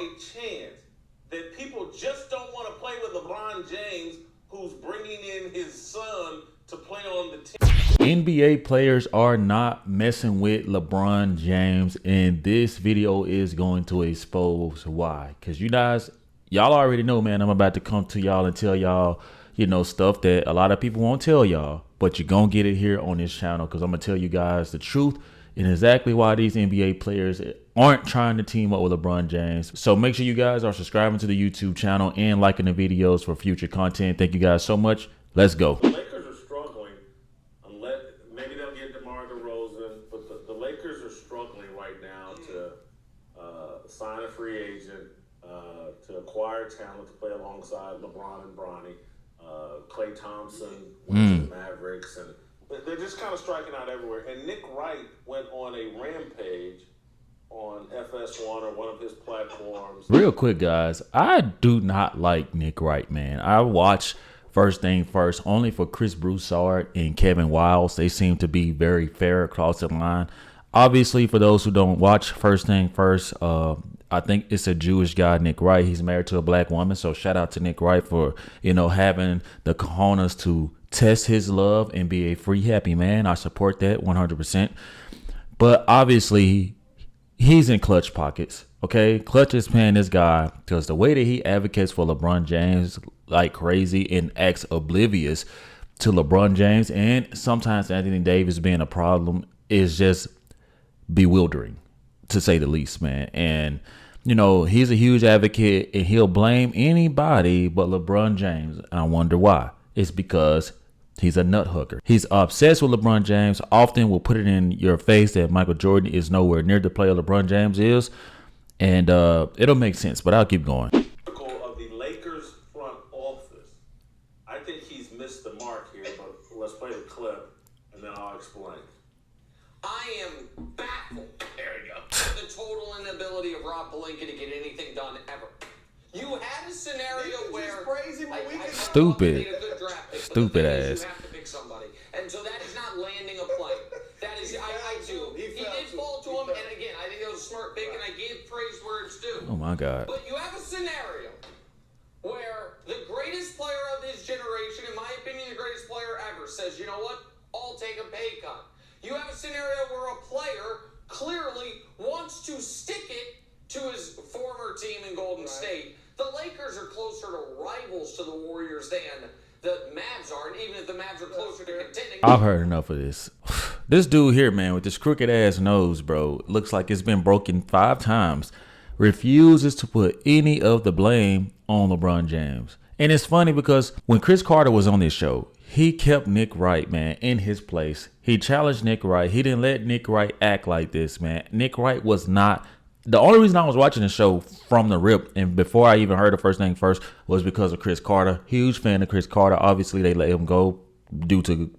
a chance that people just don't want to play with LeBron James, who's bringing in his son to play on the team? NBA players are not messing with LeBron James, and this video is going to expose why. Because you guys, y'all already know, man, I'm about to come to y'all and tell y'all, you know, stuff that a lot of people won't tell y'all, but you're going to get it here on this channel because I'm going to tell you guys the truth and exactly why these NBA players aren't trying to team up with LeBron James. So make sure you guys are subscribing to the YouTube channel and liking the videos for future content. Thank you guys so much. Let's go. The Lakers are struggling, unless maybe they'll get DeMar DeRozan, but the Lakers are struggling right now to sign a free agent, to acquire talent to play alongside LeBron and Bronny, Klay Thompson, went to the Mavericks, and they're just kind of striking out everywhere. And Nick Wright went on a rampage on FS1 or one of his platforms. Real quick, guys, I do not like Nick Wright, man. I watch First Thing First only for Chris Broussard and Kevin Wiles. They seem to be very fair across the line. Obviously, for those who don't watch First Thing First, I think it's a Jewish guy, Nick Wright. He's married to a black woman. So shout out to Nick Wright for, you know, having the cojones to test his love and be a free, happy man. I support that 100%. But obviously, he's in clutch pockets. Okay, Clutch is paying this guy because the way that he advocates for LeBron James like crazy and acts oblivious to LeBron James and sometimes Anthony Davis being a problem is just bewildering, to say the least, man. And you know, he's a huge advocate and he'll blame anybody but LeBron James. And I wonder why. It's because he's a nut hooker. He's obsessed with LeBron James, often will put it in your face that Michael Jordan is nowhere near the player LeBron James is. And it'll make sense, but I'll keep going. Of the Lakers front office, I think he's missed the mark here, but let's play the clip and then I'll explain. I am baffled. There you go. The total inability of Rob Pelinka to get anything done ever. You had a scenario where Stupid ass. You have to pick somebody, and so that is not landing a play. That is, I do. He did fall to him, and again, I think that was a smart pick, and I gave praise where it's due. Oh my God. But you have a scenario where the greatest player of his generation, in my opinion, the greatest player ever, says, you know what? I'll take a pay cut. You have a scenario where a player clearly wants to stick it to his former team in Golden State. The Lakers are closer to rivals to the Warriors than the Mavs are, and even if the Mavs are closer to contending. I've heard enough of this. This dude here, man, with this crooked ass nose, bro, looks like it's been broken 5 times, refuses to put any of the blame on LeBron James. And it's funny because when Chris Carter was on this show, he kept Nick Wright, man, in his place. He challenged Nick Wright. He didn't let Nick Wright act like this, man. Nick Wright was not. The only reason I was watching the show from the rip and before I even heard the First Thing First was because of Chris Carter. Huge fan of Chris Carter. Obviously, they let him go due to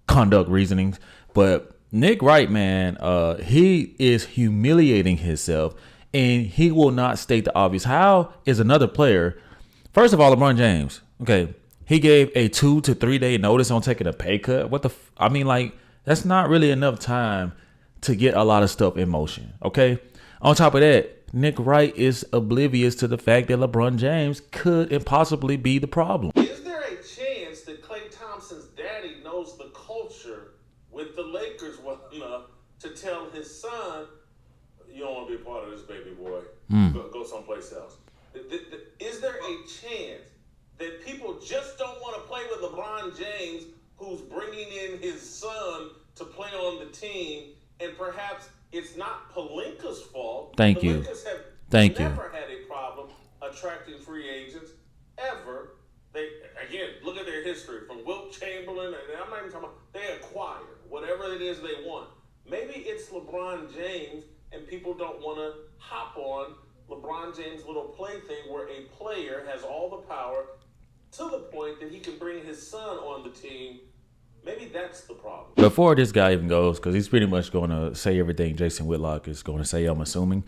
conduct reasonings. But Nick Wright, man, he is humiliating himself and he will not state the obvious. How is another player? First of all, LeBron James, okay, he gave a 2 to 3 day notice on taking a pay cut. What the? I mean, like, that's not really enough time to get a lot of stuff in motion, okay? On top of that, Nick Wright is oblivious to the fact that LeBron James could impossibly be the problem. Is there a chance that Klay Thompson's daddy knows the culture with the Lakers well enough to tell his son, you don't want to be a part of this, baby boy. Go someplace else. Is there a chance that people just don't want to play with LeBron James, who's bringing in his son to play on the team, and perhaps it's not Pelinka's fault? Thank you. Lakers have never had a problem attracting free agents, ever. They, again, look at their history from Wilt Chamberlain, and I'm not even talking about, they acquire whatever it is they want. Maybe it's LeBron James, and people don't want to hop on LeBron James' little plaything where a player has all the power to the point that he can bring his son on the team. Maybe that's the problem. Before this guy even goes, because he's pretty much going to say everything Jason Whitlock is going to say, I'm assuming.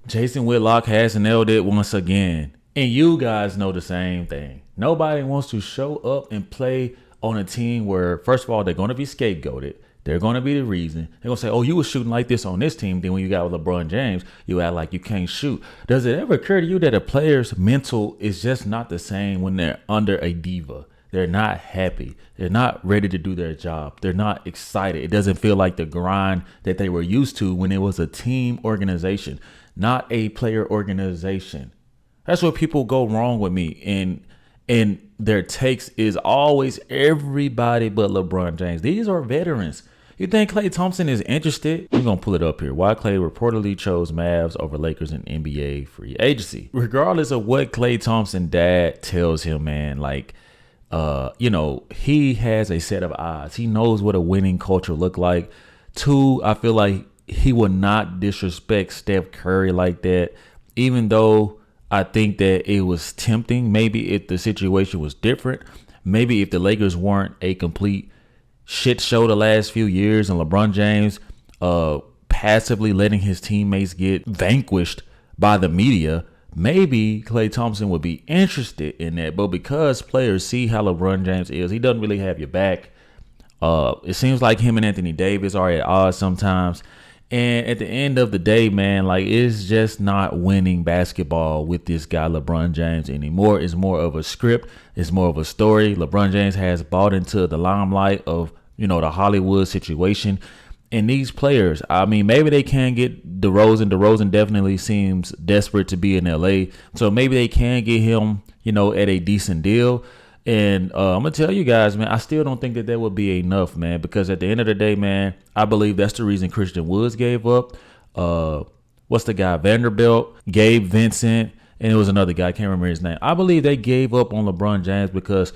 Jason Whitlock has nailed it once again. And you guys know the same thing. Nobody wants to show up and play on a team where, first of all, they're going to be scapegoated. they're going to be the reason. They're going to say, oh, you were shooting like this on this team. Then when you got with LeBron James, you act like you can't shoot. Does it ever occur to you that a player's mental is just not the same when they're under a diva? They're not happy. They're not ready to do their job. They're not excited. It doesn't feel like the grind that they were used to when it was a team organization, not a player organization. That's where people go wrong with me. And their takes is always everybody but LeBron James. These are veterans. You think Klay Thompson is interested? We're going to pull it up here. Why Klay reportedly chose Mavs over Lakers in NBA free agency. Regardless of what Klay Thompson dad tells him, man, like, he has a set of eyes. He knows what a winning culture look like. Two, I feel like he will not disrespect Steph Curry like that, even though I think that it was tempting. Maybe if the situation was different, maybe if the Lakers weren't a complete shit show the last few years and LeBron James passively letting his teammates get vanquished by the media, maybe Klay Thompson would be interested in that. But because players see how LeBron James is, he doesn't really have your back. It seems like him and Anthony Davis are at odds sometimes. And at the end of the day, man, like, it's just not winning basketball with this guy, LeBron James, anymore. It's more of a script. It's more of a story. LeBron James has bought into the limelight of, the Hollywood situation. And these players, I mean, maybe they can get DeRozan. DeRozan definitely seems desperate to be in LA. So maybe they can get him, at a decent deal. And I'm going to tell you guys, man, I still don't think that would be enough, man, because at the end of the day, man, I believe that's the reason Christian Woods gave up. What's the guy? Vanderbilt, Gabe Vincent, and it was another guy. I can't remember his name. I believe they gave up on LeBron James because,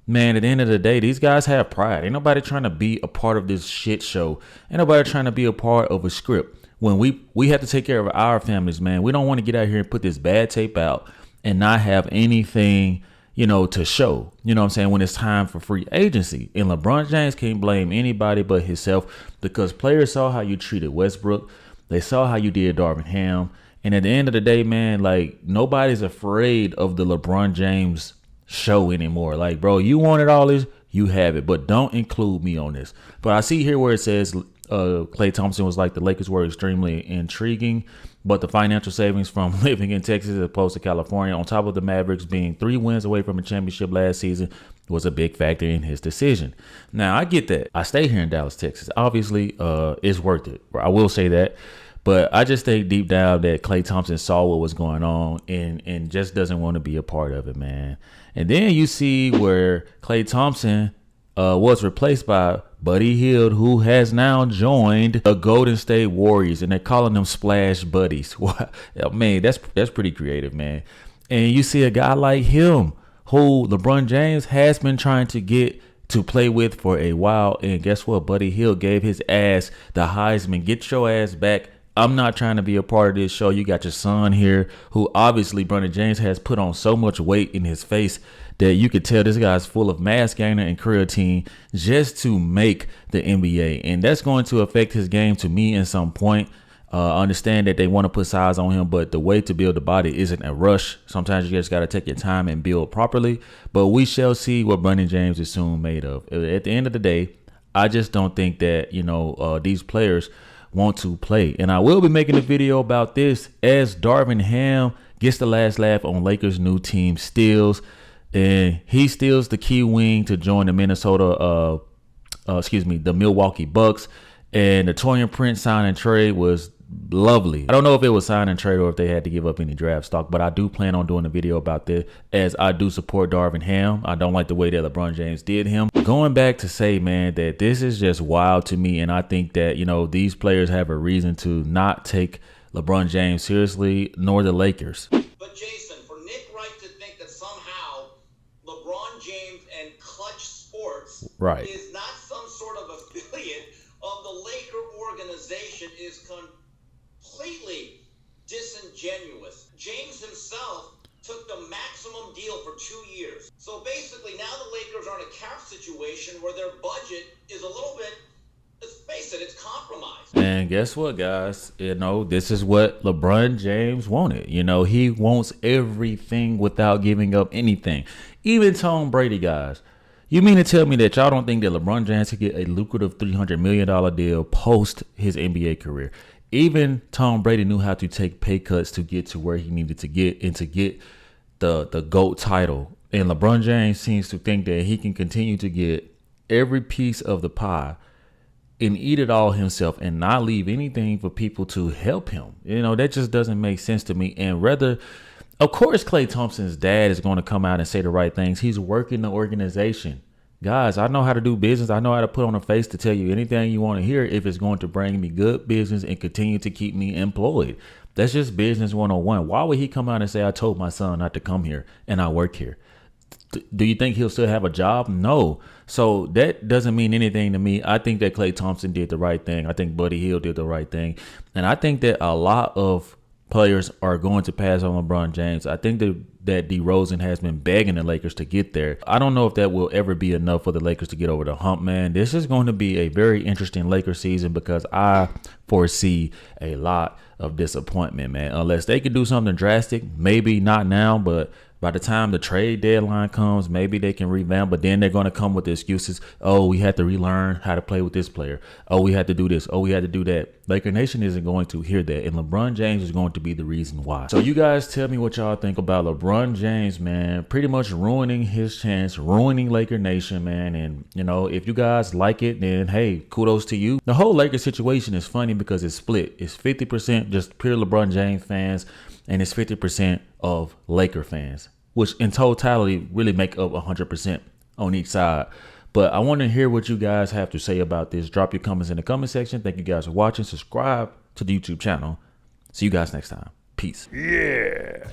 man, at the end of the day, these guys have pride. Ain't nobody trying to be a part of this shit show. Ain't nobody trying to be a part of a script. When we have to take care of our families, man, we don't want to get out here and put this bad tape out and not have anything to show, what I'm saying, when it's time for free agency. And LeBron James can't blame anybody but himself because players saw how you treated Westbrook. They saw how you did Darvin Ham. And at the end of the day, man, like, nobody's afraid of the LeBron James show anymore. Like, bro, you wanted all this, you have it, but don't include me on this. But I see here where it says Klay Thompson was like, the Lakers were extremely intriguing, but the financial savings from living in Texas as opposed to California, on top of the Mavericks being 3 wins away from a championship last season, was a big factor in his decision. Now, I get that. I stay here in Dallas, Texas. Obviously, it's worth it. I will say that. But I just think deep down that Klay Thompson saw what was going on and just doesn't want to be a part of it, man. And then you see where Klay Thompson was replaced by Buddy Hield, who has now joined the Golden State Warriors, and they're calling them Splash Buddies. Man, that's pretty creative, man. And you see a guy like him, who LeBron James has been trying to get to play with for a while, and guess what? Buddy Hield gave his ass the Heisman. Get your ass back. I'm not trying to be a part of this show. You got your son here, who obviously Bronny James has put on so much weight in his face that you could tell this guy's full of mass gainer and creatine just to make the NBA. And that's going to affect his game to me at some point. I understand that they want to put size on him, but the way to build the body isn't a rush. Sometimes you just got to take your time and build properly. But we shall see what Bronny James is soon made of. At the end of the day, I just don't think that, these players want to play. And I will be making a video about this as Darvin Ham gets the last laugh on Lakers' new team steals. And he steals the key wing to join the the Milwaukee Bucks. And the Torian Prince sign and trade was lovely. I don't know if it was sign and trade or if they had to give up any draft stock, but I do plan on doing a video about this, as I do support Darvin Ham. I don't like the way that LeBron James did him. Going back to say, man, that this is just wild to me. And I think that, these players have a reason to not take LeBron James seriously, nor the Lakers. But Jason, for Nick Wright to think that somehow LeBron James and Clutch Sports Right. is not some sort of affiliate of the Laker organization is completely disingenuous. James himself took the maximum deal for 2 years. So basically now the Lakers are in a cap situation where their budget is a little bit, let's face it, it's compromised. And guess what, guys? This is what LeBron James wanted. He wants everything without giving up anything. Even Tom Brady, guys. You mean to tell me that y'all don't think that LeBron James could get a lucrative $300 million deal post his NBA career? Even Tom Brady knew how to take pay cuts to get to where he needed to get and to get the GOAT title. And LeBron James seems to think that he can continue to get every piece of the pie and eat it all himself and not leave anything for people to help him. You know, that just doesn't make sense to me. And rather, of course, Klay Thompson's dad is going to come out and say the right things. He's working the organization. Guys, I know how to do business. I know how to put on a face to tell you anything you want to hear if it's going to bring me good business and continue to keep me employed. That's just business 101. Why would he come out and say, I told my son not to come here and I work here? Do you think he'll still have a job? No. So that doesn't mean anything to me. I think that Klay Thompson did the right thing. I think Buddy Hield did the right thing. And I think that a lot of players are going to pass on LeBron James. I think that DeRozan has been begging the Lakers to get there. I don't know if that will ever be enough for the Lakers to get over the hump, man. This is going to be a very interesting Lakers season because I foresee a lot of disappointment, man. Unless they can do something drastic, maybe not now, but by the time the trade deadline comes, maybe they can revamp, but then they're going to come with the excuses. Oh, we had to relearn how to play with this player. Oh, we had to do this. Oh, we had to do that. Laker Nation isn't going to hear that, and LeBron James is going to be the reason why. So you guys tell me what y'all think about LeBron James, man. Pretty much ruining his chance, ruining Laker Nation, man. And, you know, if you guys like it, then, hey, kudos to you. The whole Laker situation is funny because it's split. It's 50% just pure LeBron James fans, and it's 50% of Laker fans, which in totality really make up 100% on each side. But I want to hear what you guys have to say about this. Drop your comments in the comment section. Thank you guys for watching. Subscribe to the YouTube channel. See you guys next time. Peace. Yeah.